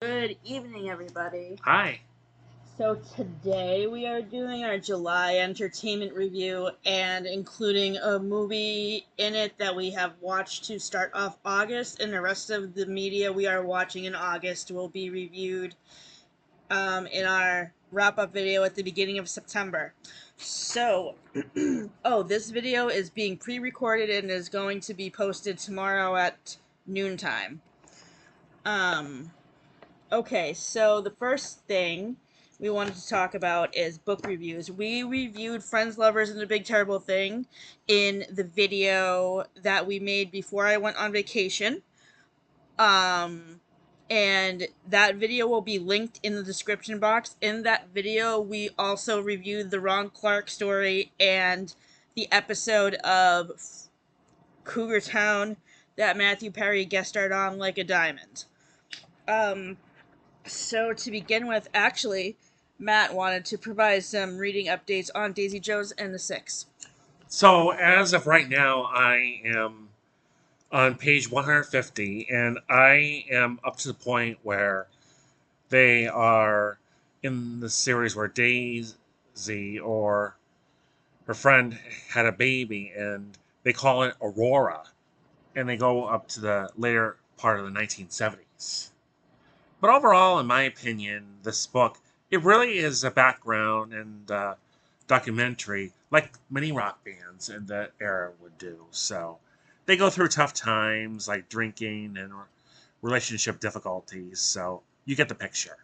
Good evening, everybody. Hi. So, today we are doing our July entertainment review and including a movie in it that we have watched to start off August, and the rest of the media we are watching in August will be reviewed in our wrap up video at the beginning of September. So, this video is being pre recorded and is going to be posted tomorrow at noontime. Okay, so the first thing we wanted to talk about is book reviews. We reviewed Friends, Lovers, and the Big Terrible Thing in the video that we made before I went on vacation. And that video will be linked in the description box. In that video, we also reviewed the Ron Clark story and the episode of Cougar Town that Matthew Perry guest starred on like a diamond. So to begin with, actually, Matt wanted to provide some reading updates on Daisy Jones and the Six. So, as of right now, I am on page 150, and I am up to the point where they are in the series where Daisy or her friend had a baby, and they call it Aurora, and they go up to the later part of the 1970s. But overall, in my opinion, this book, it really is a background and documentary like many rock bands in that era would do. So they go through tough times like drinking and relationship difficulties. So you get the picture.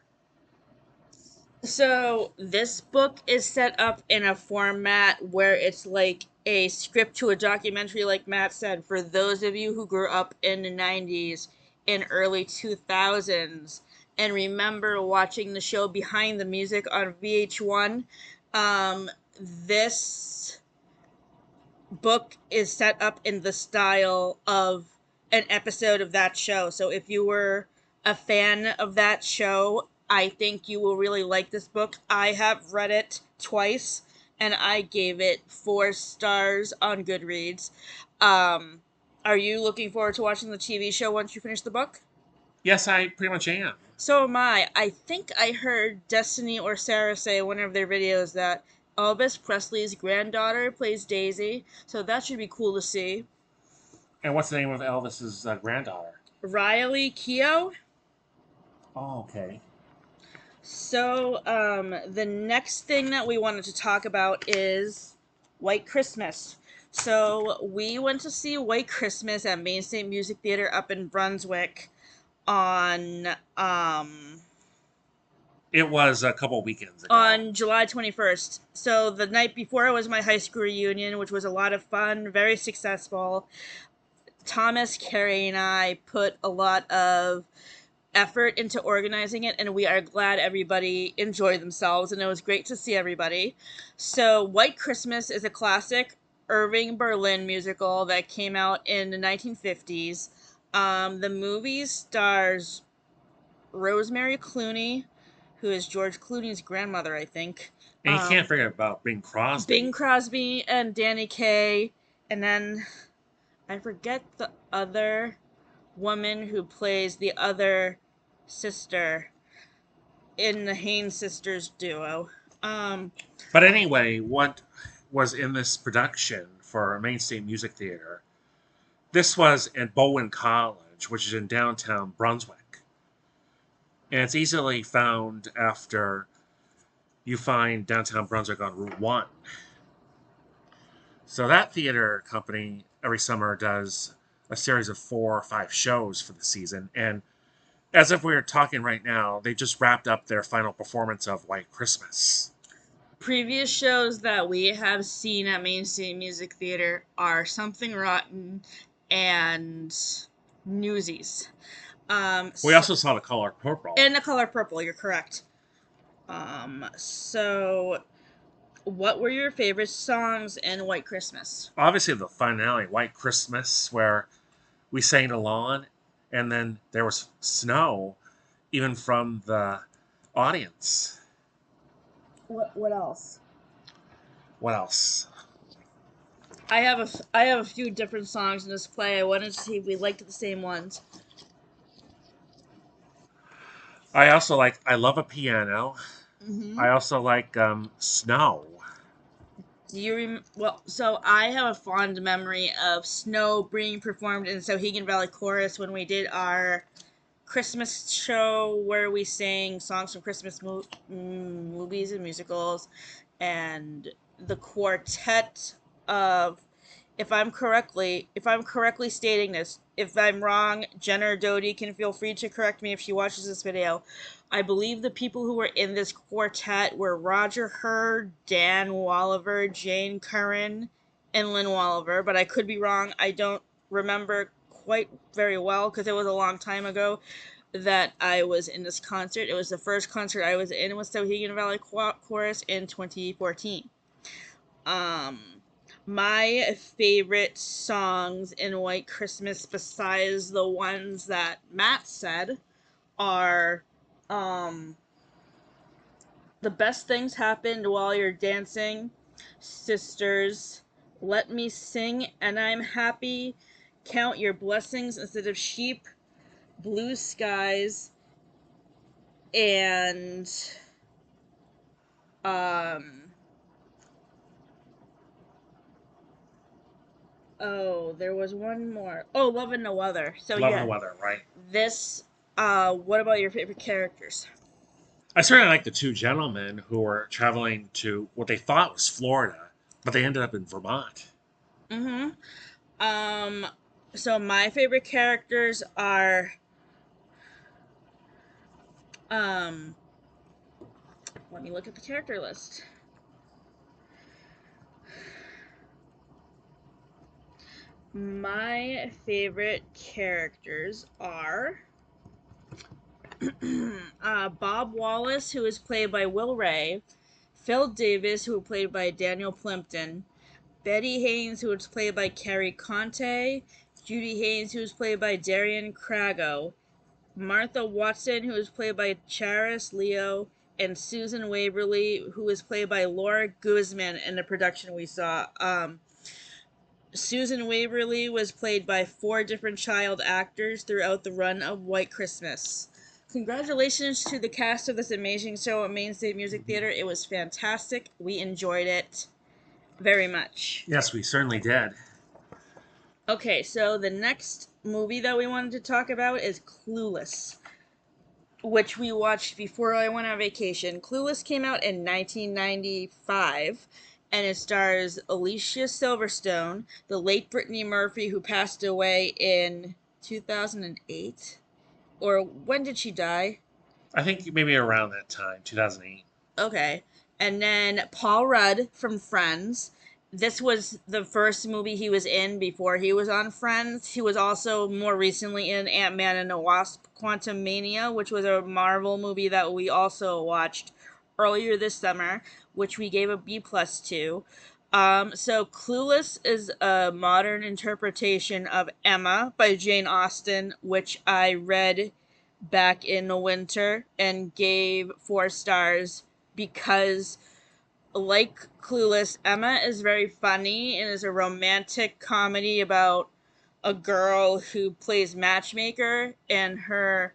So this book is set up in a format where it's like a script to a documentary, like Matt said. For those of you who grew up in the 90s and early 2000s and remember watching the show Behind the Music on VH1, this book is set up in the style of an episode of that show. So if you were a fan of that show, I think you will really like this book. I have read it twice and I gave it 4 stars on Goodreads. Um, are you looking forward to watching the TV show once you finish the book? Yes, I pretty much am. So am I. I think I heard Destiny or Sarah say in one of their videos that Elvis Presley's granddaughter plays Daisy, so that should be cool to see. And what's the name of Elvis's granddaughter? Riley Keough. Oh, okay. So, the next thing that we wanted to talk about is White Christmas. So, we went to see White Christmas at Main State Music Theater up in Brunswick on It was a couple weekends ago. on July 21st. So, the night before was my high school reunion, which was a lot of fun, very successful. Thomas, Carrie, and I put a lot of effort into organizing it, and we are glad everybody enjoyed themselves, and it was great to see everybody. So, White Christmas is a classic Irving Berlin musical that came out in the 1950s. The movie stars Rosemary Clooney, who is George Clooney's grandmother, I think. And you can't forget about Bing Bing Crosby. Crosby and Danny Kaye, and then I forget the other woman who plays the other sister in the Haynes sisters duo. Um, But anyway, what was in this production for Main State Music Theater? This was at Bowen College, which is in downtown Brunswick. And it's easily found after you find downtown Brunswick on Route 1. So that theater company every summer does a series of 4 or 5 shows for the season. And as if we were talking right now, they just wrapped up their final performance of White Christmas. Previous shows that we have seen at Main State Music Theater are Something Rotten and Newsies. We also saw The Color Purple. And The Color Purple, you're correct. So what were your favorite songs in White Christmas? Obviously, the finale, White Christmas, where we sang along, and then there was snow, even from the audience. What else? What else? I have a few different songs in this play. I wanted to see if we liked the same ones. I love a piano. Hmm. I also like snow. Do you well? So I have a fond memory of Snow being performed in Sohegan Valley Chorus when we did our Christmas show where we sang songs from Christmas movies and musicals, and the quartet of, if I'm correctly stating this, if I'm wrong, Jenna or Dodie can feel free to correct me if she watches this video. I believe the people who were in this quartet were Roger Hurd, Dan Walliver, Jane Curran, and Lynn Walliver, but I could be wrong. I don't remember quite very well because it was a long time ago that I was in this concert. It was the first concert I was in with Sohegan Valley Chorus in 2014. Um, my favorite songs in White Christmas, besides the ones that Matt said, are um, The Best Things Happened While You're Dancing, Sisters, Let Me Sing and I'm Happy, Count Your Blessings Instead of Sheep, Blue Skies, and um oh, there was one more. Oh, Love and No Other. So Love and yeah, the weather, right? this what about your favorite characters? I certainly like the two gentlemen who were traveling to what they thought was Florida, but they ended up in Vermont. Mm-hmm. Um so my favorite characters are um let me look at the character list. My favorite characters are Bob Wallace, who is played by Will Ray, Phil Davis, who was played by Daniel Plimpton, Betty Haynes, who was played by Carrie Conte, Judy Haynes, who was played by Darian Crago, Martha Watson, who was played by Charis Leo, and Susan Waverly, who was played by Laura Guzman in the production we saw. Susan Waverly was played by 4 different child actors throughout the run of White Christmas. Congratulations to the cast of this amazing show at Main State Music Theater. It was fantastic. We enjoyed it very much. Yes, we certainly did. Okay, so the next movie that we wanted to talk about is Clueless, which we watched before I went on vacation. Clueless came out in 1995, and it stars Alicia Silverstone, the late Brittany Murphy, who passed away in 2008. Or when did she die? I think maybe around that time, 2008. Okay. And then Paul Rudd from Friends. This was the first movie he was in before he was on Friends. He was also more recently in Ant-Man and the Wasp Quantum Mania, which was a Marvel movie that we also watched earlier this summer, which we gave a B plus to. So Clueless is a modern interpretation of Emma by Jane Austen, which I read back in the winter and gave 4 stars because, like Clueless, Emma is very funny and is a romantic comedy about a girl who plays matchmaker, and her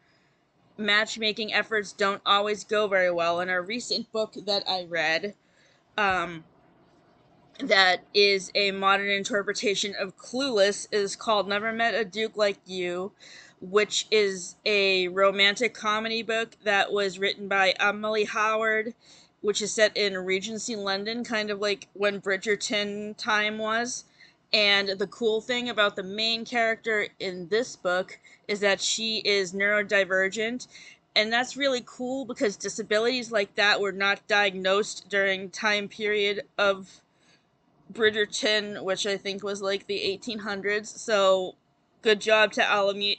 matchmaking efforts don't always go very well. In a recent book that I read, um, that is a modern interpretation of Clueless, is called Never Met a Duke Like You, which is a romantic comedy book that was written by Emily Howard, which is set in Regency London, kind of like when Bridgerton time was. And the cool thing about the main character in this book is that she is neurodivergent. And that's really cool because disabilities like that were not diagnosed during time period of Bridgerton, which I think was like the 1800s. So, good job to Amali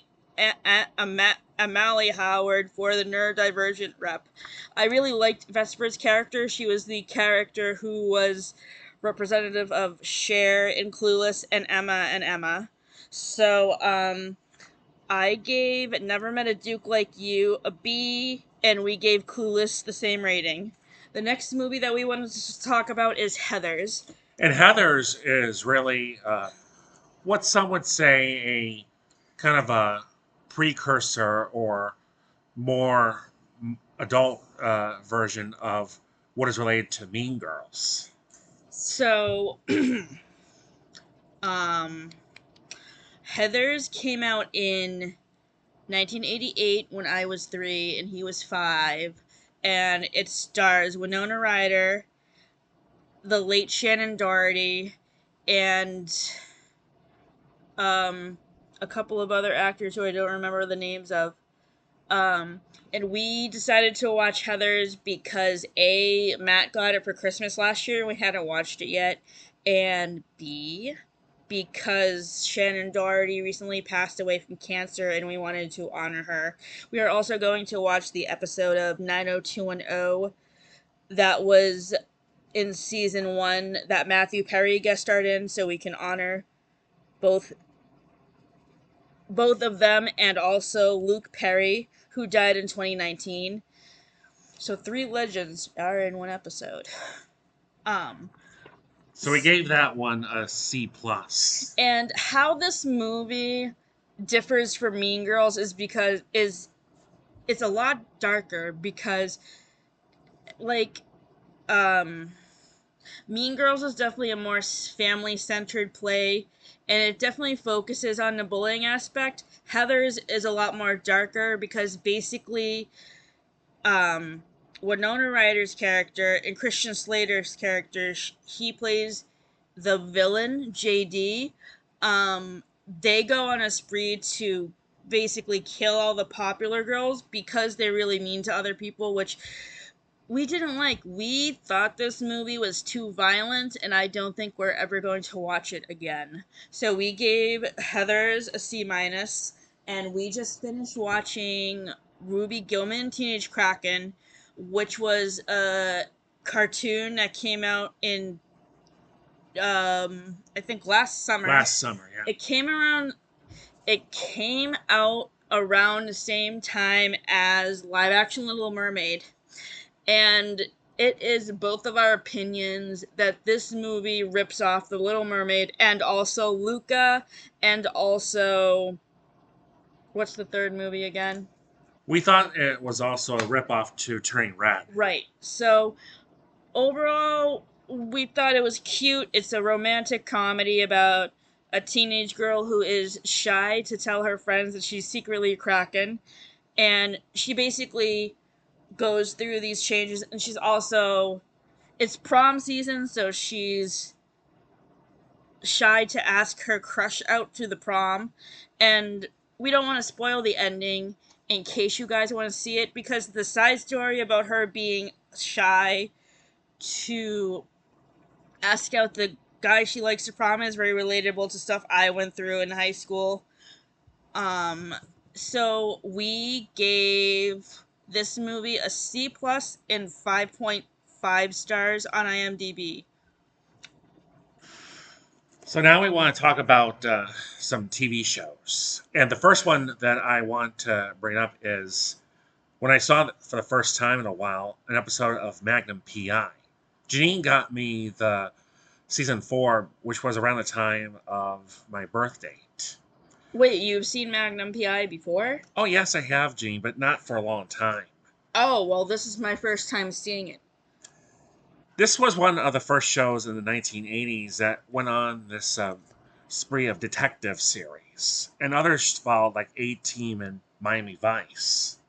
Howard for the neurodivergent rep. I really liked Vesper's character. She was the character who was representative of Cher in Clueless and Emma. So, I gave Never Met a Duke Like You a B, and we gave Clueless the same rating. The next movie that we wanted to talk about is Heathers. And Heather's is really what some would say a kind of a precursor or more. adult version of what is related to Mean Girls. So, um, Heathers came out in 1988 when I was 3 and he was 5, and it stars Winona Ryder, the late Shannon Doherty, and um, a couple of other actors who I don't remember the names of. Um, and we decided to watch Heathers because A, Matt got it for Christmas last year and we hadn't watched it yet, and B, because Shannon Doherty recently passed away from cancer and we wanted to honor her. We are also going to watch the episode of 90210 that was in season 1 that Matthew Perry guest starred in, so we can honor both of them, and also Luke Perry, who died in 2019. So 3 legends are in one episode. So we gave that one a C plus. And how this movie differs from Mean Girls is because it's a lot darker, because like Mean Girls is definitely a more family-centered play, and it definitely focuses on the bullying aspect. Heathers is a lot more darker because basically Winona Ryder's character and Christian Slater's character, he plays the villain, JD. They go on a spree to basically kill all the popular girls because they're really mean to other people, which we didn't like. We thought this movie was too violent, and I don't think we're ever going to watch it again. So we gave Heathers a C minus, and we just finished watching Ruby Gillman, Teenage Kraken, which was a cartoon that came out in I think last summer. Last summer, yeah. It came out around the same time as live action Little Mermaid. And it is both of our opinions that this movie rips off The Little Mermaid and also Luca, and also, what's the third movie again? We thought it was also a ripoff to Turning Red. Right. So overall, we thought it was cute. It's a romantic comedy about a teenage girl who is shy to tell her friends that she's secretly a Kraken, and she basically goes through these changes, and she's also, it's prom season, so she's shy to ask her crush out to the prom, and we don't want to spoil the ending in case you guys want to see it, because the side story about her being shy to ask out the guy she likes to prom is very relatable to stuff I went through in high school. So we gave this movie a C plus and 5.5 stars on IMDb. So now we want to talk about some TV shows. And the first one that I want to bring up is when I saw for the first time in a while an episode of Magnum PI. Janine got me the season 4, which was around the time of my birth date. Wait, you've seen Magnum PI before? Oh, yes, I have, Janine, but not for a long time. Oh, well, this is my first time seeing it. This was one of the first shows in the 1980s that went on this spree of detective series. And others followed, like A-Team and Miami Vice.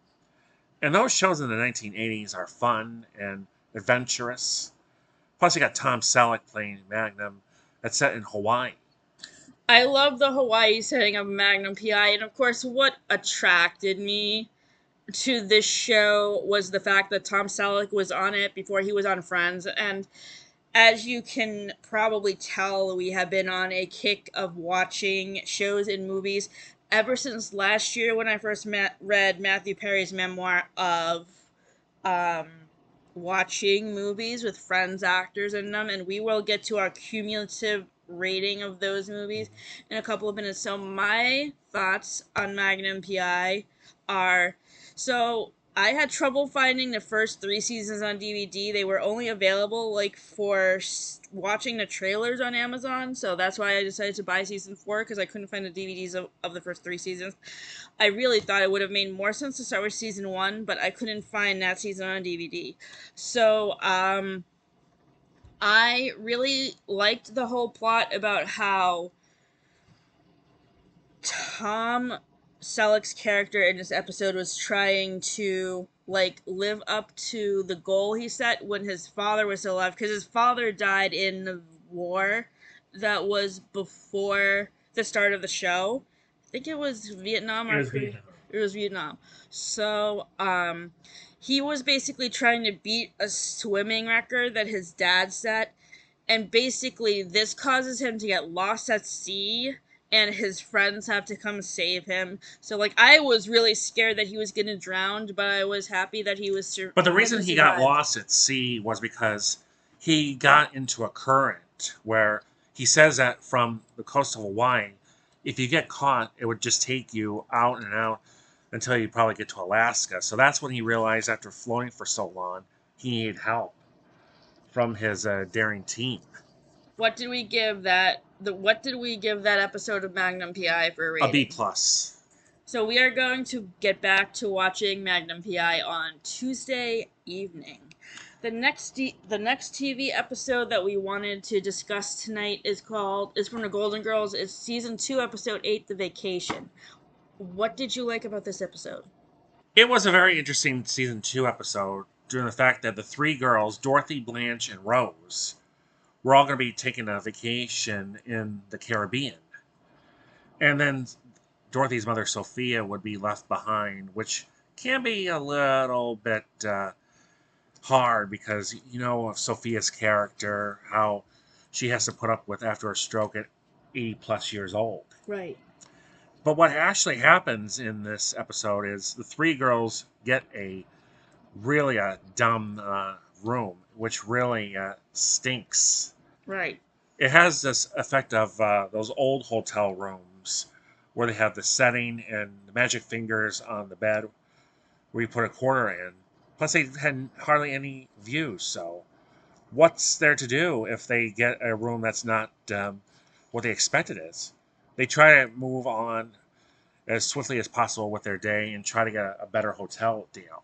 And those shows in the 1980s are fun and adventurous. Plus, you got Tom Selleck playing Magnum. That's set in Hawaii. I love the Hawaii setting of Magnum PI, and of course, what attracted me to this show was the fact that Tom Selleck was on it before he was on Friends, and as you can probably tell, we have been on a kick of watching shows and movies ever since last year when I first read Matthew Perry's memoir of watching movies with Friends actors in them, and we will get to our cumulative rating of those movies in a couple of minutes. So my thoughts on Magnum PI are, so I had trouble finding the first 3 seasons on DVD. They were only available like for watching the trailers on Amazon, so that's why I decided to buy season 4 because I couldn't find the DVDs of the first 3 seasons. I really thought it would have made more sense to start with season 1, but I couldn't find that season on DVD. So, I really liked the whole plot about how Tom Selleck's character in this episode was trying to like live up to the goal he set when his father was still alive, because his father died in the war that was before the start of the show. I think it was Vietnam It or was Korea. Vietnam. It was Vietnam. So he was basically trying to beat a swimming record that his dad set, and basically this causes him to get lost at sea, and his friends have to come save him. So like I was really scared that he was going to drown, but I was happy that he was But the that reason he he got survived. lost at sea was because he got into a current where he says that from the coast of Hawaii, if you get caught, it would just take you out and out until you probably get to Alaska. So that's when he realized, after floating for so long, he needed help from his daring team. What did we give that what did we give that episode of Magnum PI for a A B rating? plus. So we are going to get back to watching Magnum PI on Tuesday evening. The next TV episode that we wanted to discuss tonight is from the Golden Girls. It's season 2, episode 8, The Vacation. What did you like about this episode? It was a very interesting season 2 episode, due to the fact that the three girls, Dorothy, Blanche, and Rose, were all going to be taking a vacation in the Caribbean. And then Dorothy's mother, Sophia, would be left behind, which can be a little bit hard because you know of Sophia's character, how she has to put up with after a stroke at 80 plus years old. Right. But what actually happens in this episode is the three girls get a dumb room, which really stinks. Right. It has this effect of those old hotel rooms where they have the setting and the magic fingers on the bed where you put a quarter in. Plus, they had hardly any views. So, what's there to do if they get a room that's not what they expect it is? They try to move on as swiftly as possible with their day and try to get a better hotel deal.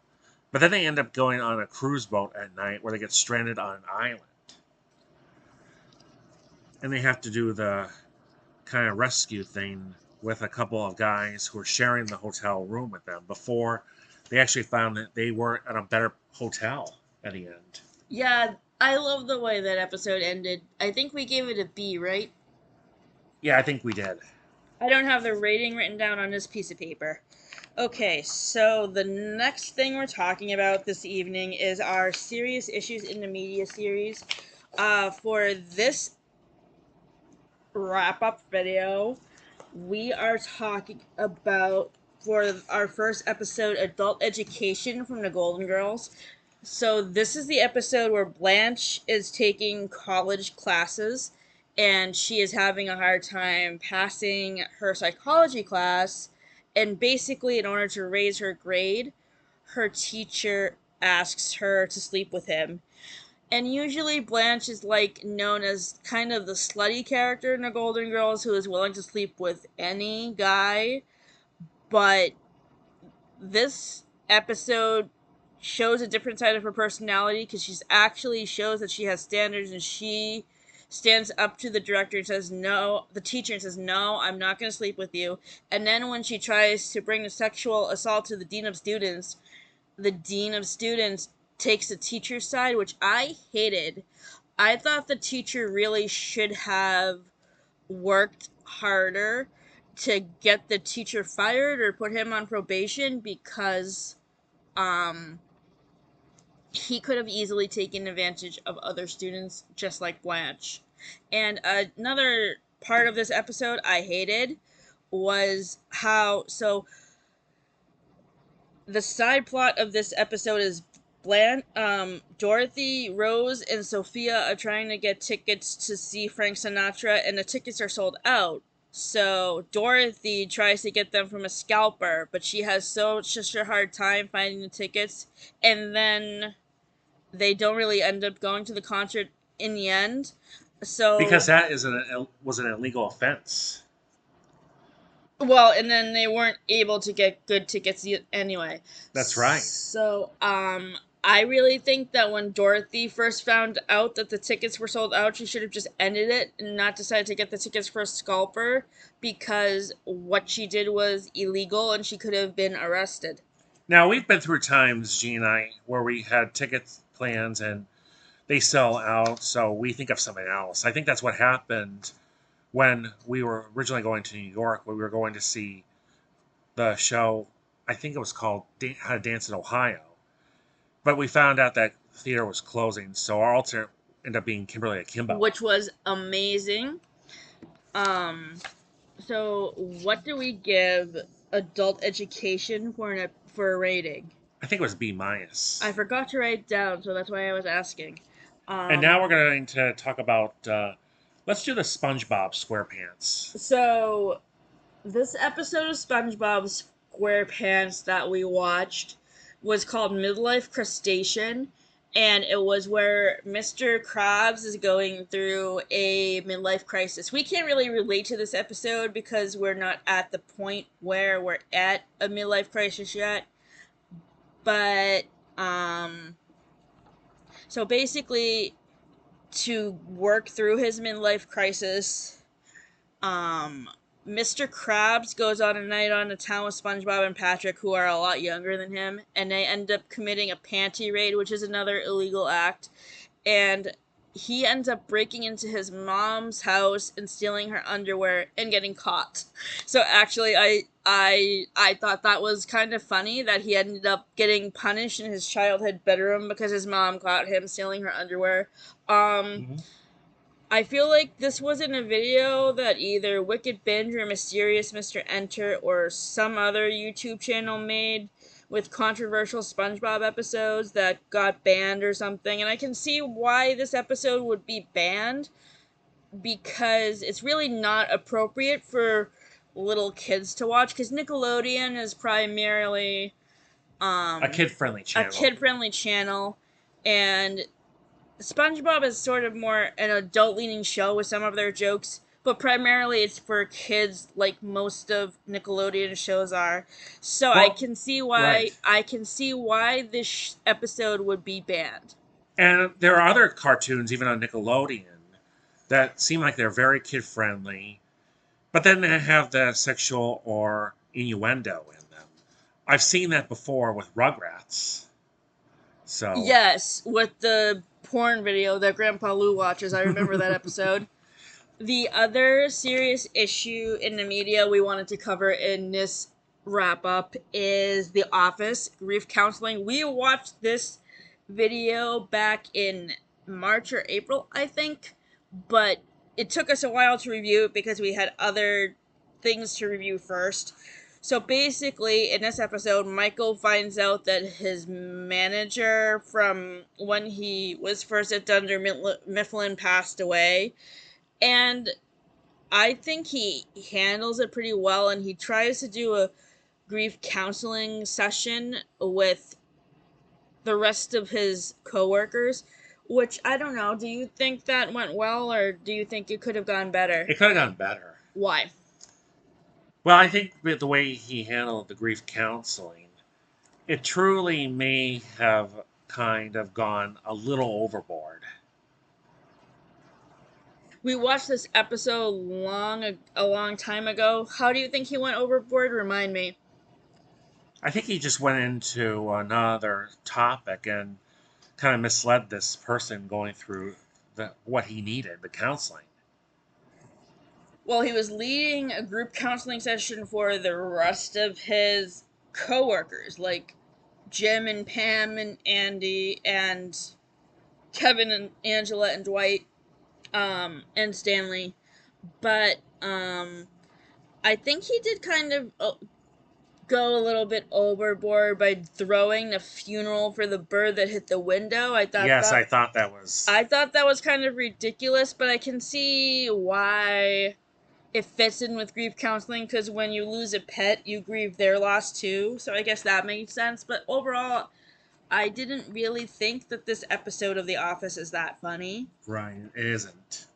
But then they end up going on a cruise boat at night where they get stranded on an island. And they have to do the kind of rescue thing with a couple of guys who are sharing the hotel room with them before they actually found that they were at a better hotel at the end. Yeah, I love the way that episode ended. I think we gave it a B, right? Yeah, I think we did. I don't have the rating written down on this piece of paper. Okay, so the next thing we're talking about this evening is our Serious Issues in the Media series. For this wrap up video, we are talking about, for our first episode, Adult Education from the Golden Girls. So this is the episode where Blanche is taking college classes and she is having a hard time passing her psychology class, and basically in order to raise her grade, her teacher asks her to sleep with him. And usually Blanche is like known as kind of the slutty character in the Golden Girls who is willing to sleep with any guy, but this episode shows a different side of her personality because she's actually shows that she has standards, and she stands up to the director and says no, the teacher, and says no, I'm not going to sleep with you. And then when she tries to bring the sexual assault to the dean of students, the dean of students takes the teacher's side, which I hated. I thought the teacher really should have worked harder to get the teacher fired or put him on probation, because um he could have easily taken advantage of other students just like Blanche. And another part of this episode I hated was how, so the side plot of this episode is Dorothy, Rose, and Sophia are trying to get tickets to see Frank Sinatra, and the tickets are sold out. So Dorothy tries to get them from a scalper, but she has such a hard time finding the tickets, and then they don't really end up going to the concert in the end. Because So, that was an illegal offense. well, and then they weren't able to get good tickets anyway. That's right. So, I really think that when Dorothy first found out that the tickets were sold out, she should have just ended it and not decided to get the tickets for a scalper, because what she did was illegal and she could have been arrested. Now we've been through times, Gene and I, where we had ticket plans and they sell out, so we think of something else. I think that's what happened when we were originally going to New York, when we were going to see the show. I think it was called How to Dance in Ohio, but we found out that theater was closing, so our alternate ended up being Kimberly Akimbo. Which was amazing. Um, so what do we give adult education for a rating? I think it was B minus. I forgot to write it down, so that's why I was asking. And now we're going to talk about. Let's do the SpongeBob SquarePants. So this episode of SpongeBob SquarePants that we watched was called Midlife Crustacean, and it was where Mr. Krabs is going through a midlife crisis. We can't really relate to this episode because we're not at the point where we're at a midlife crisis yet. But so basically, to work through his midlife crisis, Mr. Krabs goes on a night on the town with SpongeBob and Patrick, who are a lot younger than him, and they end up committing a panty raid, which is another illegal act. And he ends up breaking into his mom's house and stealing her underwear and getting caught. So actually, I thought that was kind of funny that he ended up getting punished in his childhood bedroom because his mom caught him stealing her underwear. I feel like this wasn't a video that either Wicked Binge or Mysterious Mr. Enter or some other YouTube channel made with controversial SpongeBob episodes that got banned or something. And I can see why this episode would be banned, because it's really not appropriate for little kids to watch, because Nickelodeon is primarily A kid-friendly channel. a kid-friendly channel, and SpongeBob is sort of more an adult-leaning show with some of their jokes, but primarily it's for kids, like most of Nickelodeon shows are. So Well, I can see why right. I can see why this episode would be banned. And there are other cartoons, even on Nickelodeon, that seem like they're very kid-friendly, but then they have the sexual or innuendo in them. I've seen that before with Rugrats. So Yes, with the porn video that Grandpa Lou watches, I remember that episode. The other serious issue in the media we wanted to cover in this wrap up is The Office grief counseling. We watched this video back in March or April, I think, but it took us a while to review it because we had other things to review first. So basically, in this episode, Michael finds out that his manager from when he was first at Dunder Mifflin passed away. And I think he handles it pretty well, and he tries to do a grief counseling session with the rest of his coworkers, which I don't know. Do you think that went well, or do you think it could have gone better? it could have gone better. Why? Well, I think with the way he handled the grief counseling, it truly may have kind of gone a little overboard. We watched this episode a long time ago. How do you think he went overboard? Remind me. I think he just went into another topic and kind of misled this person going through what he needed, the counseling. Well, he was leading a group counseling session for the rest of his coworkers, like Jim and Pam and Andy and Kevin and Angela and Dwight, and Stanley. But I think he did kind of go a little bit overboard by throwing the funeral for the bird that hit the window. I thought that was. I thought that was kind of ridiculous, but I can see why it fits in with grief counseling because when you lose a pet, you grieve their loss too. So I guess that makes sense. But overall, I didn't really think that this episode of The Office is that funny. Right, it isn't.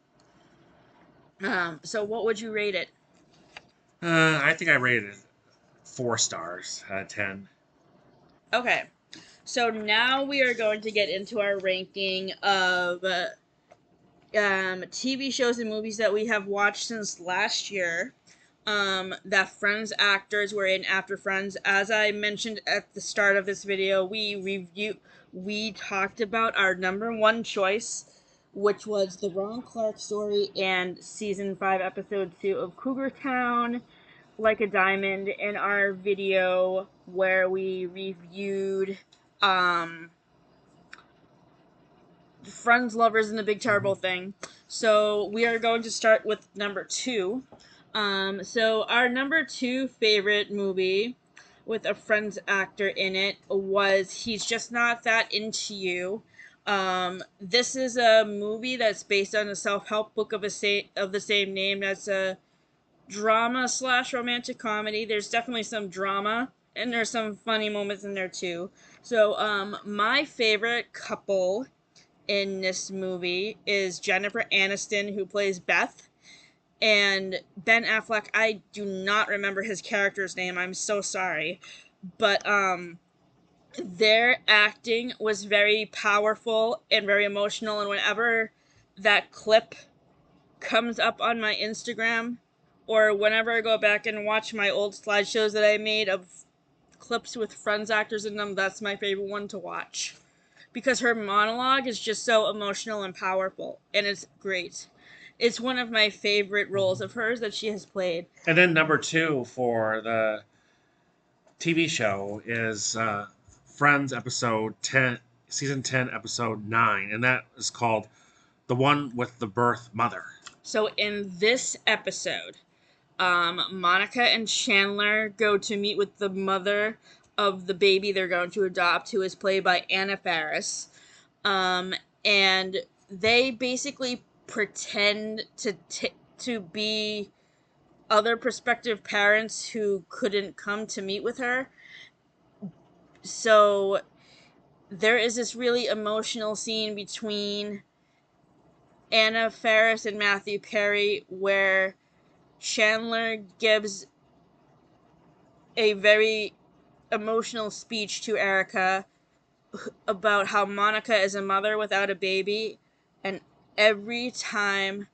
So what would you rate it? I think I rated it 4 stars out of 10. Okay. So now we are going to get into our ranking of TV shows and movies that we have watched since last year. That Friends actors were in after Friends. As I mentioned at the start of this video, we talked about our number one choice, which was the Ron Clark story and season 5, episode 2 of Cougar Town, Like a Diamond, in our video where we reviewed Friends, Lovers, and the Big Terrible Thing. So we are going to start with number 2. So our number 2 favorite movie with a Friends actor in it was He's Just Not That Into You. This is a movie that's based on a self-help book of the same name. That's a drama slash romantic comedy. There's definitely some drama and there's some funny moments in there too. So my favorite couple in this movie is Jennifer Aniston, who plays Beth, and Ben Affleck. I do not remember his character's name. I'm so sorry. But their acting was very powerful and very emotional, and whenever that clip comes up on my Instagram, or whenever I go back and watch my old slideshows that I made of clips with Friends actors in them, that's my favorite one to watch. Because her monologue is just so emotional and powerful, and it's great. It's one of my favorite roles of hers that she has played. And then number 2 for the TV show is Friends episode 10, season 10, episode 9, and that is called The One with the Birth Mother. So in this episode, Monica and Chandler go to meet with the mother of the baby they're going to adopt, who is played by Anna Faris. And they basically pretend to be other prospective parents who couldn't come to meet with her. So there is this really emotional scene between Anna Faris and Matthew Perry where Chandler gives a very emotional speech to Erica about how Monica is a mother without a baby, and every time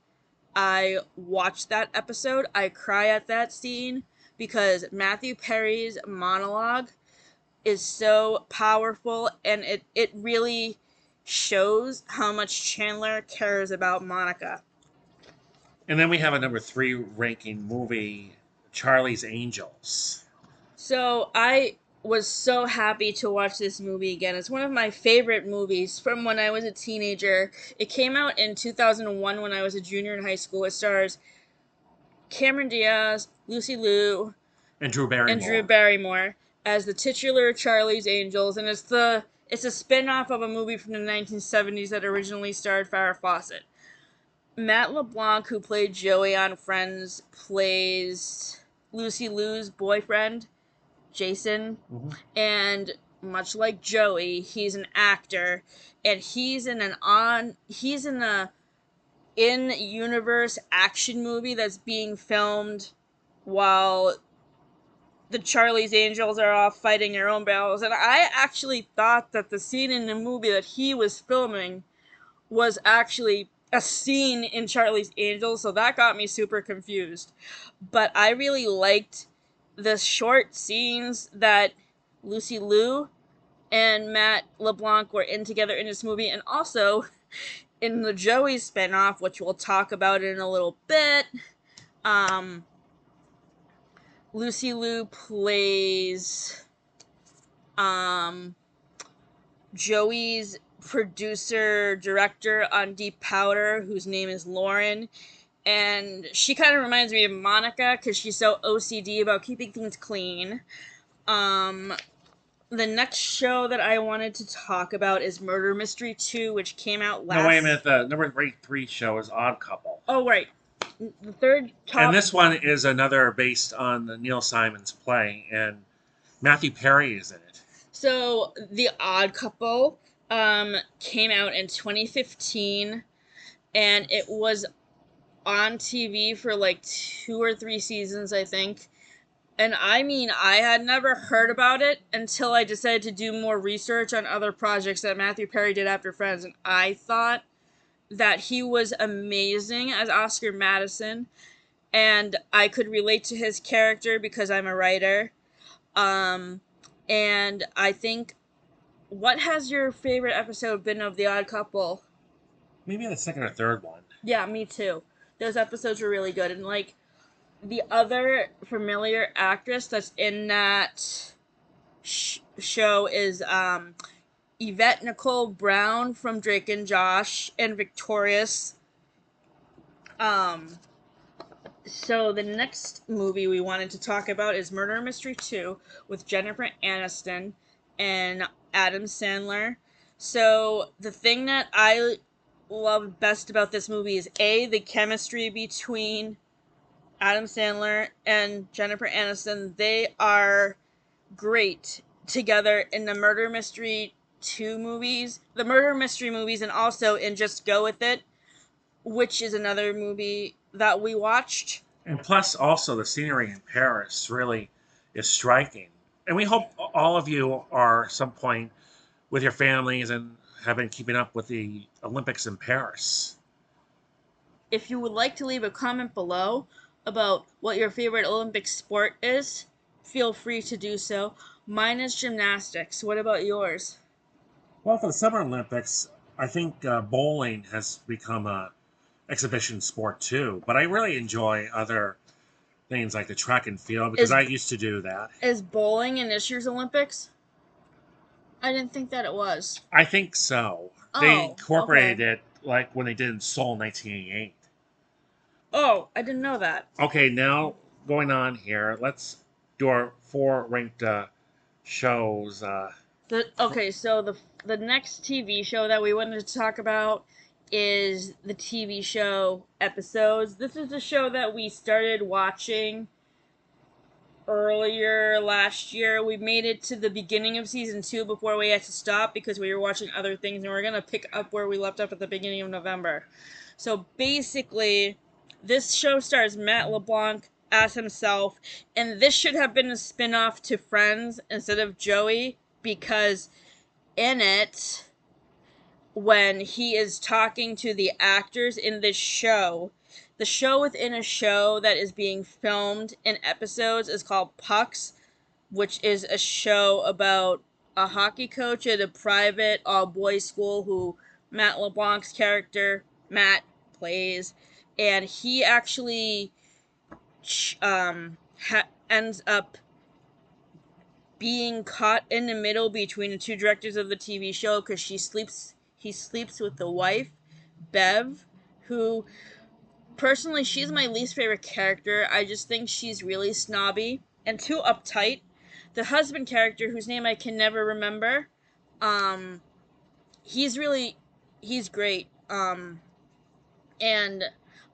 I watch that episode, I cry at that scene because Matthew Perry's monologue is so powerful, and it really shows how much Chandler cares about Monica. And then we have a number 3 ranking movie, Charlie's Angels. So I was so happy to watch this movie again. It's one of my favorite movies from when I was a teenager. It came out in 2001 when I was a junior in high school. It stars Cameron Diaz, Lucy Liu, And Drew Barrymore. As the titular Charlie's Angels, and it's a spin-off of a movie from the 1970s that originally starred Farrah Fawcett. Matt LeBlanc, who played Joey on Friends, plays Lucy Liu's boyfriend, Jason. Mm-hmm. And much like Joey, he's an actor, and he's in a in-universe action movie that's being filmed while the Charlie's Angels are off fighting their own battles. And I actually thought that the scene in the movie that he was filming was actually a scene in Charlie's Angels, so that got me super confused. But I really liked the short scenes that Lucy Liu and Matt LeBlanc were in together in this movie, and also in the Joey spinoff, which we'll talk about in a little bit. Lucy Liu plays Joey's producer director on Deep Powder, whose name is Lauren, and she kind of reminds me of Monica because she's so OCD about keeping things clean. The next show that I wanted to talk about is Murder Mystery 2, which came out last... No, wait a minute. The number 3 show is Odd Couple. Oh, right. the third top. And this one is another based on the Neil Simon's play, and Matthew Perry is in it. So The Odd Couple came out in 2015, and it was on TV for like 2 or 3 seasons, I think. And I mean, I had never heard about it until I decided to do more research on other projects that Matthew Perry did after Friends, and I thought that he was amazing as Oscar Madison, and I could relate to his character because I'm a writer. And I think, what has your favorite episode been of The Odd Couple? Maybe the second or third one. Yeah, me too. Those episodes were really good, and like the other familiar actress that's in that show is Yvette Nicole Brown from Drake and Josh and Victorious. So the next movie we wanted to talk about is Murder Mystery 2 with Jennifer Aniston and Adam Sandler. So the thing that I love best about this movie is the chemistry between Adam Sandler and Jennifer Aniston. They are great together in the Murder Mystery 2 movies, the Murder Mystery movies, and also in Just Go With It, which is another movie that we watched. And plus, also, the scenery in Paris really is striking. And we hope all of you are, some point, with your families and have been keeping up with the Olympics in Paris. If you would like to leave a comment below about what your favorite Olympic sport is, feel free to do so. Mine is gymnastics. What about yours? Well, for the Summer Olympics, I think bowling has become a exhibition sport too. But I really enjoy other things like the track and field because I used to do that. Is bowling in this year's Olympics? I didn't think that it was. I think so. They incorporated it like when they did in Seoul in 1988. Oh, I didn't know that. Okay, now going on here, let's do our 4 ranked shows. So the next TV show that we wanted to talk about is the TV show Episodes. This is a show that we started watching earlier last year. We made it to the beginning of season 2 before we had to stop because we were watching other things, and we're going to pick up where we left off at the beginning of November. So basically, this show stars Matt LeBlanc as himself, and this should have been a spin-off to Friends instead of Joey, because in it, when he is talking to the actors in this show, the show within a show that is being filmed in episodes is called Pucks, which is a show about a hockey coach at a private all-boys school who Matt LeBlanc's character, Matt, plays. And he actually ends up being caught in the middle between the two directors of the TV show because he sleeps with the wife, Bev, who, personally, she's my least favorite character. I just think she's really snobby and too uptight. The husband character, whose name I can never remember, he's great. And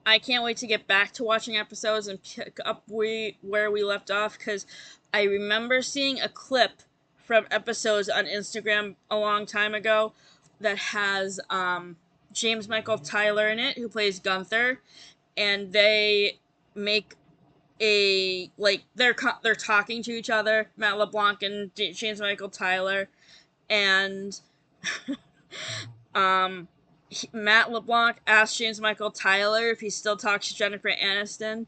I can't wait to get back to watching episodes and pick up where we left off, because I remember seeing a clip from episodes on Instagram a long time ago that has James Michael Tyler in it, who plays Gunther, and they make they're talking to each other, Matt LeBlanc and James Michael Tyler, and Matt LeBlanc asked James Michael Tyler if he still talks to Jennifer Aniston,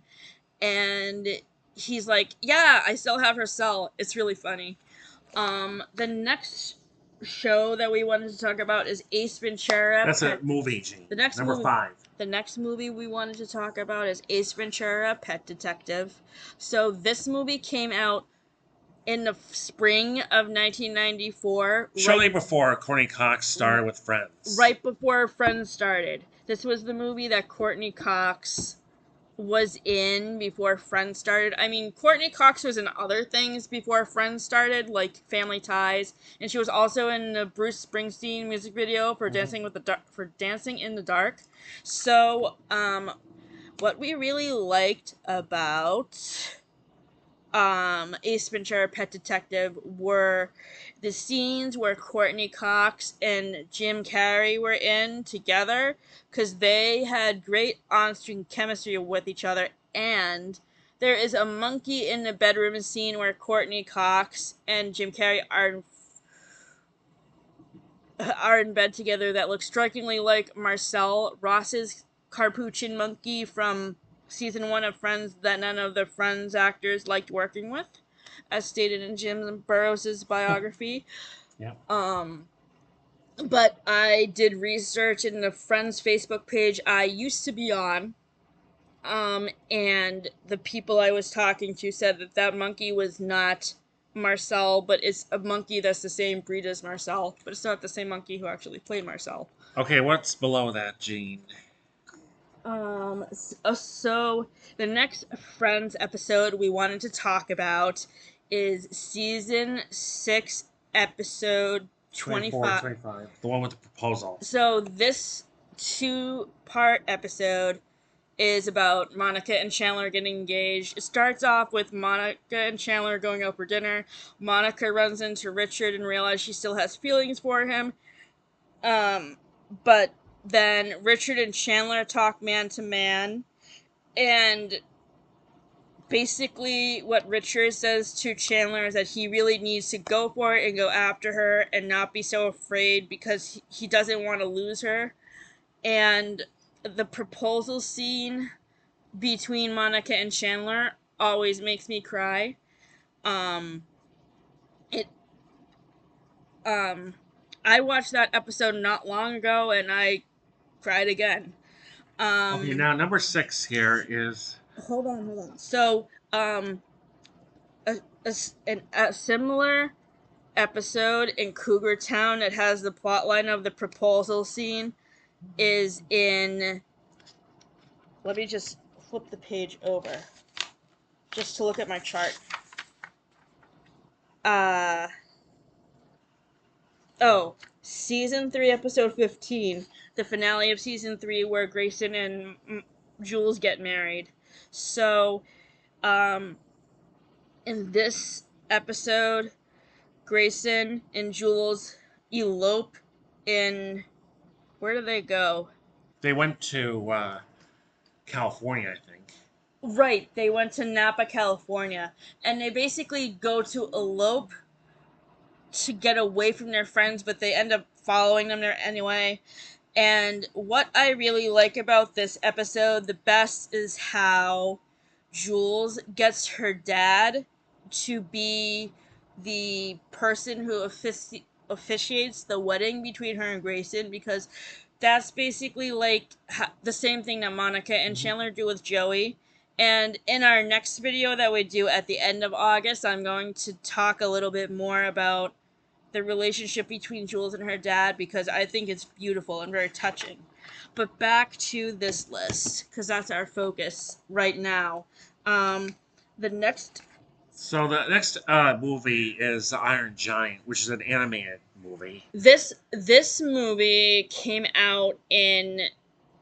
and he's like, yeah, I still have her cell. It's really funny. The next show that we wanted to talk about is Ace Ventura. That's a movie, Gene. Number 5. The next movie we wanted to talk about is Ace Ventura, Pet Detective. So this movie came out in the spring of 1994. Shortly before Courtney Cox started with Friends. Right before Friends started. This was the movie that Courtney Cox was in before Friends started. I mean, Courtney Cox was in other things before Friends started, like Family Ties, and she was also in the Bruce Springsteen music video for Dancing in the Dark. So, what we really liked about Ace Ventura: Pet Detective were the scenes where Courtney Cox and Jim Carrey were in together, because they had great on-screen chemistry with each other. And there is a monkey in the bedroom scene where Courtney Cox and Jim Carrey are in bed together that looks strikingly like Marcel, Ross's capuchin monkey from season 1 of Friends that none of the Friends actors liked working with, as stated in Jim Burrows' biography. Yeah. But I did research in the Friends Facebook page I used to be on, and the people I was talking to said that that monkey was not Marcel, but it's a monkey that's the same breed as Marcel, but it's not the same monkey who actually played Marcel. Okay, what's below that, Gene? So the next Friends episode we wanted to talk about is season 6, episode 25. 25. The one with the proposal. So this 2-part episode is about Monica and Chandler getting engaged. It starts off with Monica and Chandler going out for dinner. Monica runs into Richard and realizes she still has feelings for him. But then Richard and Chandler talk man to man, and basically what Richard says to Chandler is that he really needs to go for it and go after her and not be so afraid, because he doesn't want to lose her. And the proposal scene between Monica and Chandler always makes me cry. It I watched that episode not long ago and I cried again. Okay, now number 6 here is. Hold on. So, a similar episode in Cougar Town that has the plotline of the proposal scene is in. Let me just flip the page over, just to look at my chart. Season 3, episode 15, the finale of season 3, where Grayson and Jules get married. So, in this episode, Grayson and Jules elope in. Where do they go? They went to California, I think. Right, they went to Napa, California. And they basically go to elope to get away from their friends, but they end up following them there anyway. And what I really like about this episode the best is how Jules gets her dad to be the person who officiates the wedding between her and Grayson, because that's basically like the same thing that Monica and Chandler do with Joey. And in our next video that we do at the end of August, I'm going to talk a little bit more about the relationship between Jules and her dad, because I think it's beautiful and very touching. But back to this list, because that's our focus right now. The next. So the next movie is The Iron Giant, which is an animated movie. This movie came out in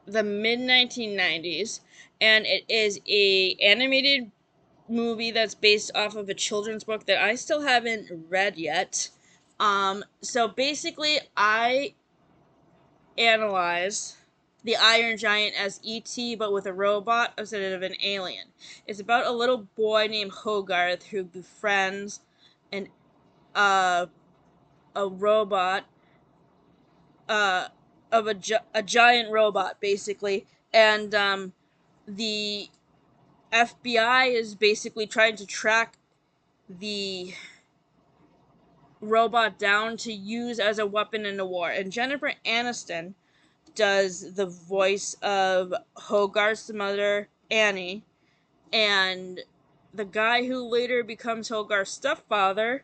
the mid 1990s, and it is a animated movie that's based off of a children's book that I still haven't read yet. So basically, I analyze the Iron Giant as E.T., but with a robot instead of an alien. It's about a little boy named Hogarth who befriends an a robot, of a giant robot, basically, and the FBI is basically trying to track the robot down to use as a weapon in the war. And Jennifer Aniston does the voice of Hogarth's mother, Annie, and the guy who later becomes Hogarth's stepfather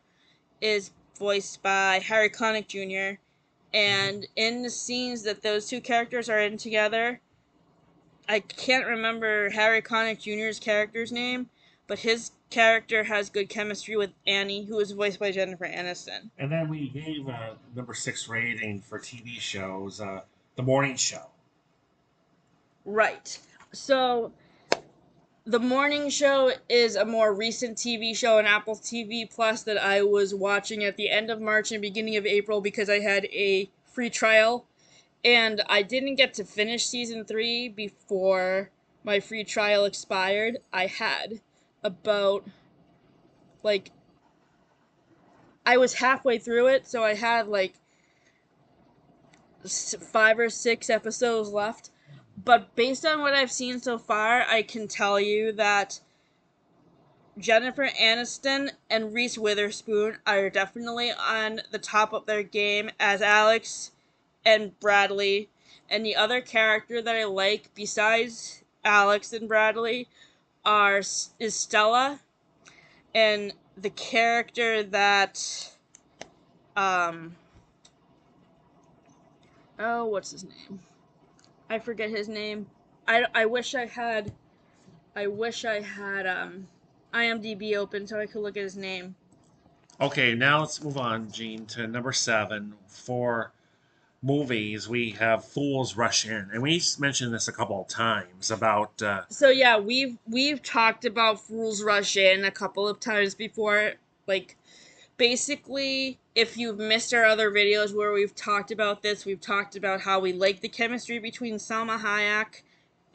is voiced by Harry Connick Jr. And in the scenes that those two characters are in together, I can't remember Harry Connick Jr.'s character's name, but his character has good chemistry with Annie, who is voiced by Jennifer Aniston. And then we gave number 6 rating for TV shows, The Morning Show. Right. So The Morning Show is a more recent TV show on Apple TV Plus that I was watching at the end of March and beginning of April because I had a free trial. And I didn't get to finish season 3 before my free trial expired. I had about, like, I was halfway through it, so I had, like, 5 or 6 episodes left. But based on what I've seen so far, I can tell you that Jennifer Aniston and Reese Witherspoon are definitely on the top of their game as Alex and Bradley. And the other character that I like besides Alex and Bradley is Stella, and the character that um oh, what's his name? I forget his name. I wish I had IMDb open so I could look at his name. Okay, now let's move on, Gene, to number 7 for movies. We have Fools Rush In, and we mentioned this a couple of times about. So yeah, we've talked about Fools Rush In a couple of times before. Like, basically, if you've missed our other videos where we've talked about this, we've talked about how we like the chemistry between Salma Hayek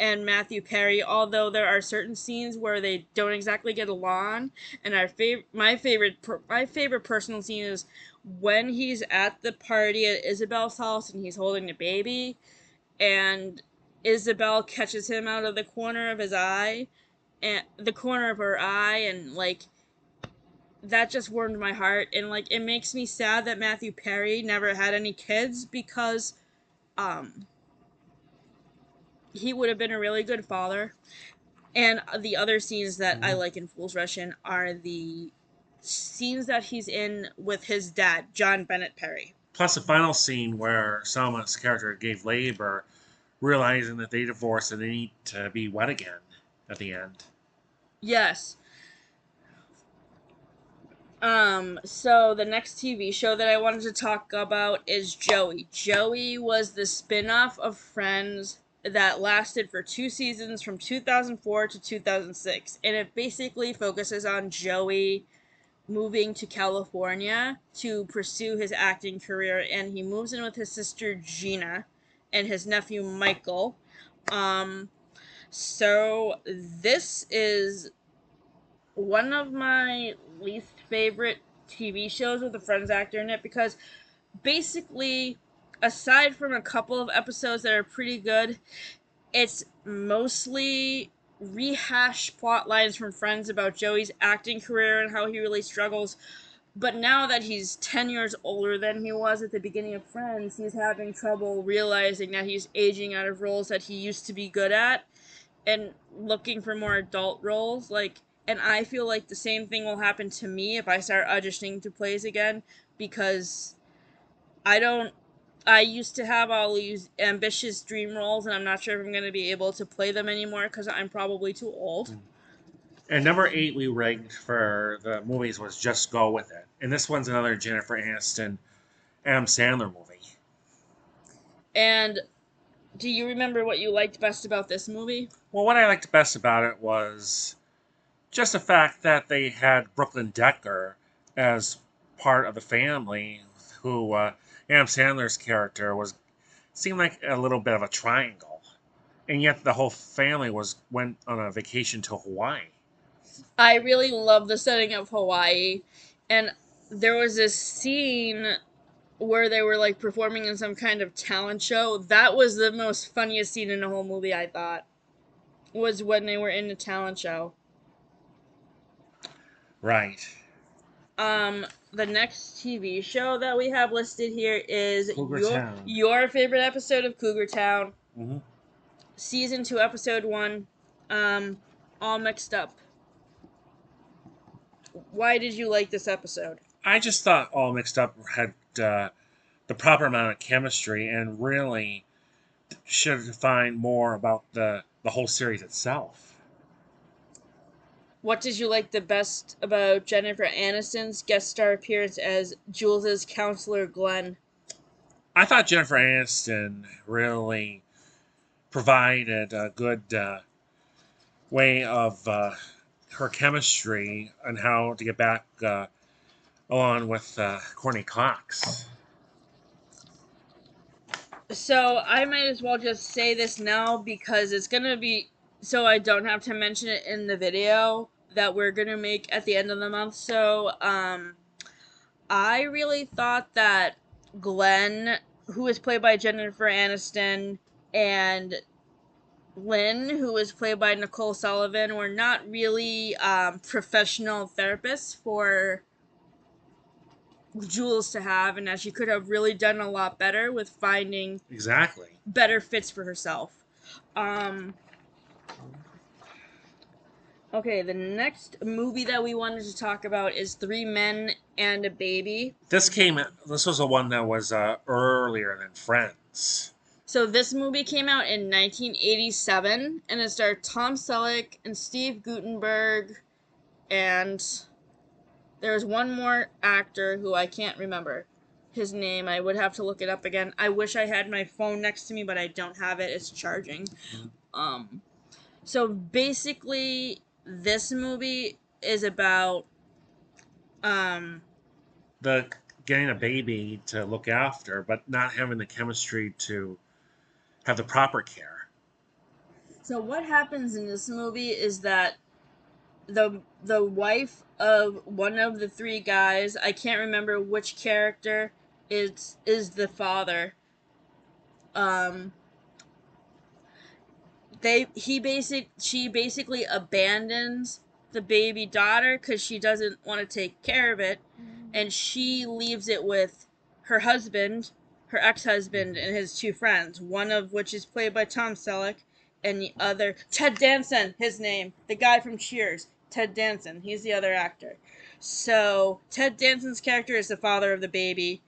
and Matthew Perry, although there are certain scenes where they don't exactly get along. And my favorite personal scene is when he's at the party at Isabel's house and he's holding the baby, and Isabel catches him out of the corner of his eye, and the corner of her eye, and like that just warmed my heart. And like it makes me sad that Matthew Perry never had any kids because um he would have been a really good father. And the other scenes that I like in Fools Rush In are the scenes that he's in with his dad, John Bennett Perry. Plus, the final scene where Salma's character gave labor, realizing that they divorced and they need to be wed again at the end. Yes. So the next TV show that I wanted to talk about is Joey. Joey was the spin-off of Friends that lasted for 2 seasons from 2004 to 2006, and it basically focuses on Joey moving to California to pursue his acting career, and he moves in with his sister Gina and his nephew Michael. Um so this is one of my least favorite TV shows with a Friends actor in it because basically, aside from a couple of episodes that are pretty good, it's mostly rehash plot lines from Friends about Joey's acting career and how he really struggles. But now that he's 10 years older than he was at the beginning of Friends, he's having trouble realizing that he's aging out of roles that he used to be good at and looking for more adult roles. Like, and I feel like the same thing will happen to me if I start auditioning to plays again, because I don't I used to have all these ambitious dream roles, and I'm not sure if I'm going to be able to play them anymore because I'm probably too old. And number 8 we ranked for the movies was Just Go With It. And this one's another Jennifer Aniston, Adam Sandler movie. And do you remember what you liked best about this movie? Well, what I liked best about it was just the fact that they had Brooklyn Decker as part of the family, who Adam Sandler's character seemed like a little bit of a triangle, and yet the whole family went on a vacation to Hawaii. I really love the setting of Hawaii, and there was this scene where they were like performing in some kind of talent show. That was the most funniest scene in the whole movie, I thought, was when they were in the talent show. Right. The next TV show that we have listed here is Cougar Town. your favorite episode of Cougar Town. Mm-hmm. Season 2, Episode 1, All Mixed Up. Why did you like this episode? I just thought All Mixed Up had the proper amount of chemistry and really should have defined more about the whole series itself. What did you like the best about Jennifer Aniston's guest star appearance as Jules' counselor Glenn? I thought Jennifer Aniston really provided a good way of her chemistry and how to get back along with Courtney Cox. So I might as well just say this now because it's gonna be so I don't have to mention it in the video that we're gonna make at the end of the month. So I really thought that Glenn, who was played by Jennifer Aniston, and Lynn, who was played by Nicole Sullivan, were not really professional therapists for Jules to have, and that she could have really done a lot better with finding Exactly. better fits for herself. Okay, the next movie that we wanted to talk about is Three Men and a Baby. This was the one that was earlier than Friends. So this movie came out in 1987, and it starred Tom Selleck and Steve Guttenberg, and there was one more actor who I can't remember his name. I would have to look it up again. I wish I had my phone next to me, but I don't have it. It's charging. So basically, this movie is about the getting a baby to look after, but not having the chemistry to have the proper care. So what happens in this movie is that the wife of one of the three guys, I can't remember which character is the father. She basically abandons the baby daughter because she doesn't want to take care of it, and she leaves it with her husband, her ex-husband, and his two friends, one of which is played by Tom Selleck, and the other Ted Danson, his name, the guy from Cheers, Ted Danson, he's the other actor. So Ted Danson's character is the father of the baby.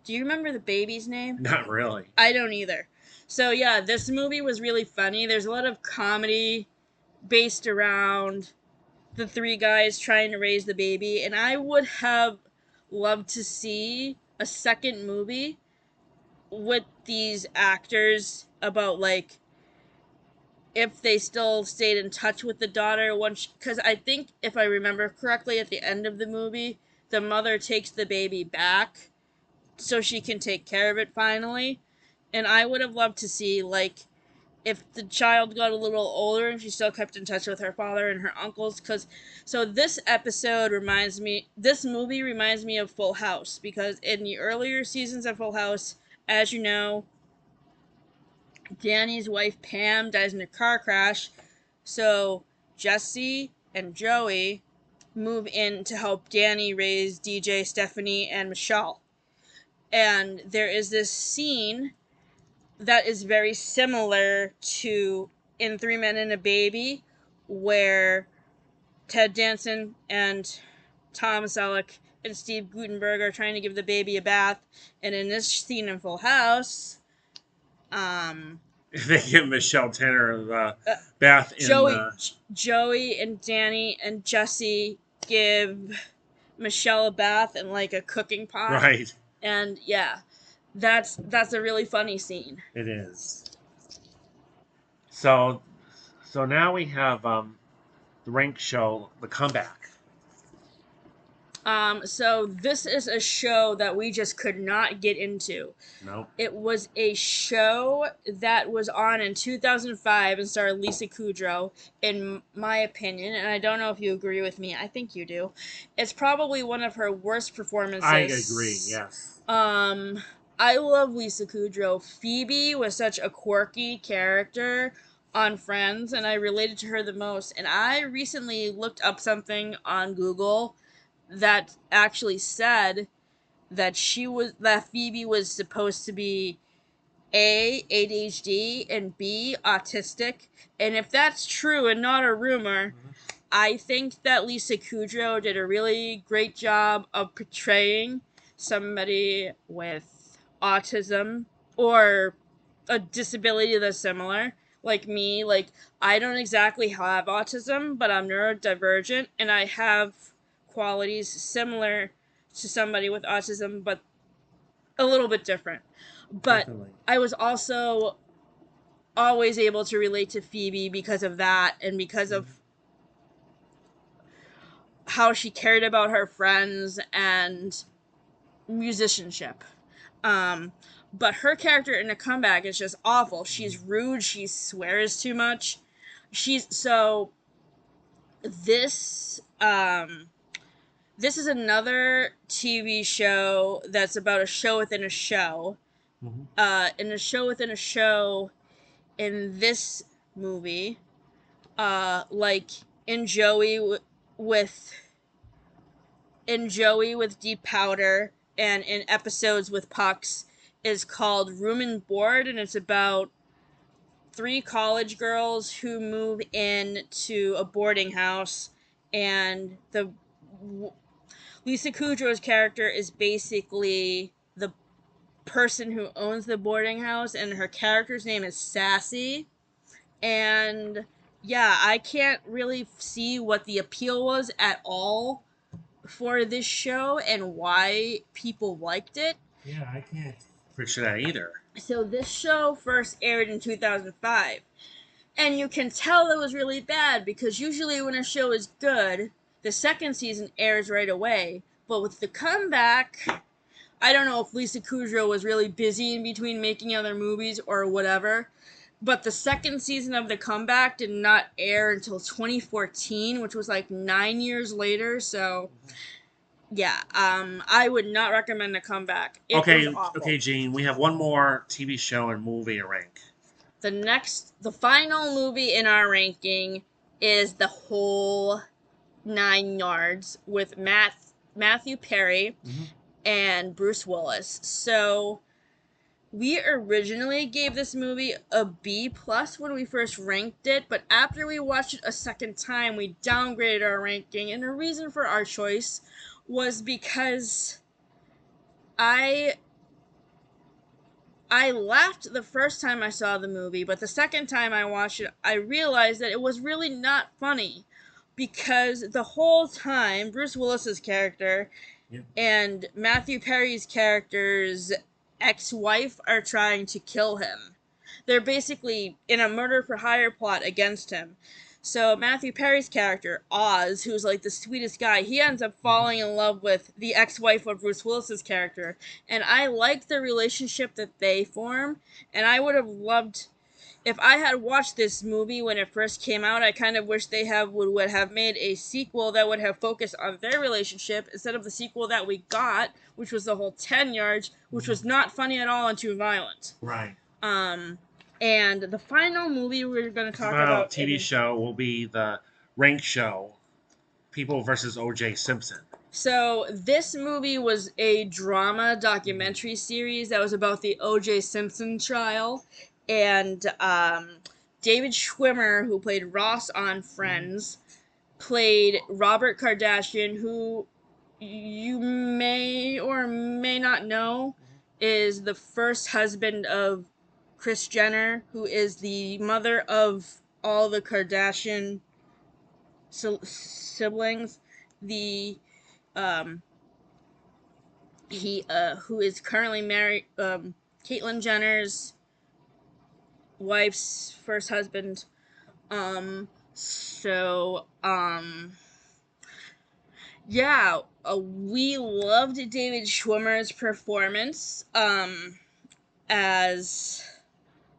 Do you remember the baby's name? Not really. I don't either. So yeah, this movie was really funny. There's a lot of comedy based around the three guys trying to raise the baby, and I would have loved to see a second movie with these actors about like if they still stayed in touch with the daughter once, because I think if I remember correctly at the end of the movie, the mother takes the baby back so she can take care of it finally. And I would have loved to see like if the child got a little older and she still kept in touch with her father and her uncles. Because so this movie reminds me of Full House, because in the earlier seasons of Full House, as you know, Danny's wife Pam dies in a car crash, so Jesse and Joey move in to help Danny raise DJ, Stephanie, and Michelle. And there is this scene that is very similar to in Three Men and a Baby, where Ted Danson and Tom Selleck and Steve Guttenberg are trying to give the baby a bath. And in this scene in Full House, They give Michelle Tanner the bath in Joey and Danny and Jesse give Michelle a bath in like a cooking pot. Right. And yeah, that's a really funny scene. It is. So now we have the Rank Show, The Comeback. So this is a show that we just could not get into. Nope. It was a show that was on in 2005 and starred Lisa Kudrow, in my opinion, and I don't know if you agree with me. I think you do. It's probably one of her worst performances. I agree, yes. I love Lisa Kudrow. Phoebe was such a quirky character on Friends, and I related to her the most. And I recently looked up something on Google that actually said that Phoebe was supposed to be A, ADHD, and B, autistic. And if that's true and not a rumor, I think that Lisa Kudrow did a really great job of portraying somebody with autism or a disability that's similar, like me. Like, I don't exactly have autism, but I'm neurodivergent, and I have qualities similar to somebody with autism, but a little bit different. But Definitely. I was also always able to relate to Phoebe because of that and because of how she cared about her friends and musicianship. Um, but her character in A Comeback is just awful. She's rude. She swears too much. She's so this this is another TV show that's about a show within a show. Mhm. In a show within a show, in this movie, like in with Joey with Deep Powder and in episodes with Pucks, is called Room and Board, and it's about three college girls who move in to a boarding house, and the Lisa Kudrow's character is basically the person who owns the boarding house, and her character's name is Sassy. And yeah, I can't really see what the appeal was at all for this show and why people liked it. Yeah, I can't picture that either. So this show first aired in 2005. And you can tell it was really bad because usually when a show is good, the second season airs right away. But with The Comeback, I don't know if Lisa Kudrow was really busy in between making other movies or whatever. But the second season of The Comeback did not air until 2014, which was like 9 years later. So yeah, I would not recommend The Comeback. It Okay, was awful. okay, Gene. We have one more TV show and movie to rank. The final movie in our ranking is The Whole 9 Yards with Matthew Perry and Bruce Willis. So we originally gave this movie a B plus when we first ranked it, but after we watched it a second time, we downgraded our ranking, and the reason for our choice was because I laughed the first time I saw the movie, but the second time I watched it, I realized that it was really not funny because the whole time Bruce Willis's character and Matthew Perry's character's ex-wife are trying to kill him. They're basically in a murder for hire plot against him. So Matthew Perry's character, Oz, who's like the sweetest guy, he ends up falling in love with the ex-wife of Bruce Willis's character. And I like the relationship that they form, and I would have loved if I had watched this movie when it first came out. I kind of wish they would have made a sequel that would have focused on their relationship instead of the sequel that we got, which was The Whole 10 Yards, which was not funny at all and too violent. Right. And the final movie we're going to talk about TV show will be the rank show, People versus O.J. Simpson. So this movie was a drama documentary series that was about the O.J. Simpson trial, and David Schwimmer, who played Ross on Friends, played Robert Kardashian, who you may or may not know is the first husband of Kris Jenner, who is the mother of all the Kardashian siblings. The he who is currently married, Caitlyn Jenner's wife's first husband. So yeah, we loved David Schwimmer's performance as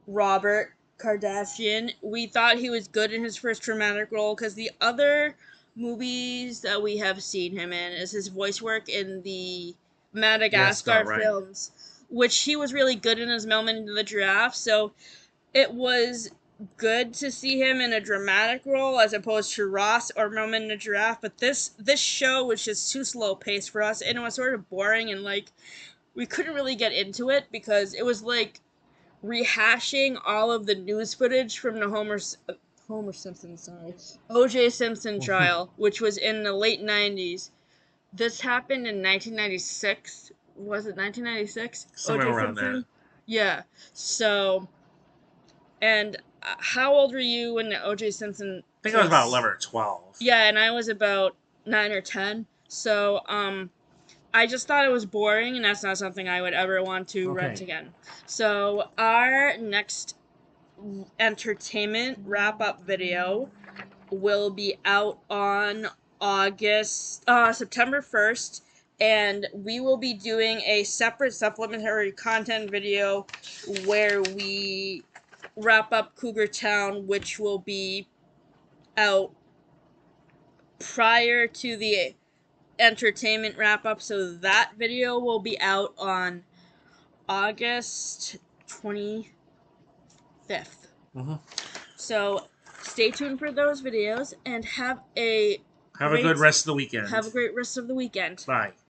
Robert Kardashian. We thought he was good in his first dramatic role because the other movies that we have seen him in is his voice work in the Madagascar films, which he was really good in as Melman the Giraffe. So it was good to see him in a dramatic role as opposed to Ross or Melman the Giraffe. But this show was just too slow paced for us, and it was sort of boring, and like we couldn't really get into it because it was like rehashing all of the news footage from the Homer Simpson, O.J. Simpson trial, which was in the late 90s. This happened in 1996. Was it 1996? Somewhere around there. Yeah. So, and how old were you when the O.J. Simpson? I think I was about 11 or 12. Yeah, and I was about 9 or 10. So, I just thought it was boring, and that's not something I would ever want to rent again. So our next entertainment wrap up video will be out on September 1st, and we will be doing a separate supplementary content video where we wrap up Cougar Town, which will be out prior to the entertainment wrap up. So that video will be out on August 25th. Mm-hmm. So stay tuned for those videos and have a Have a good rest of the weekend. Have a great rest of the weekend. Bye.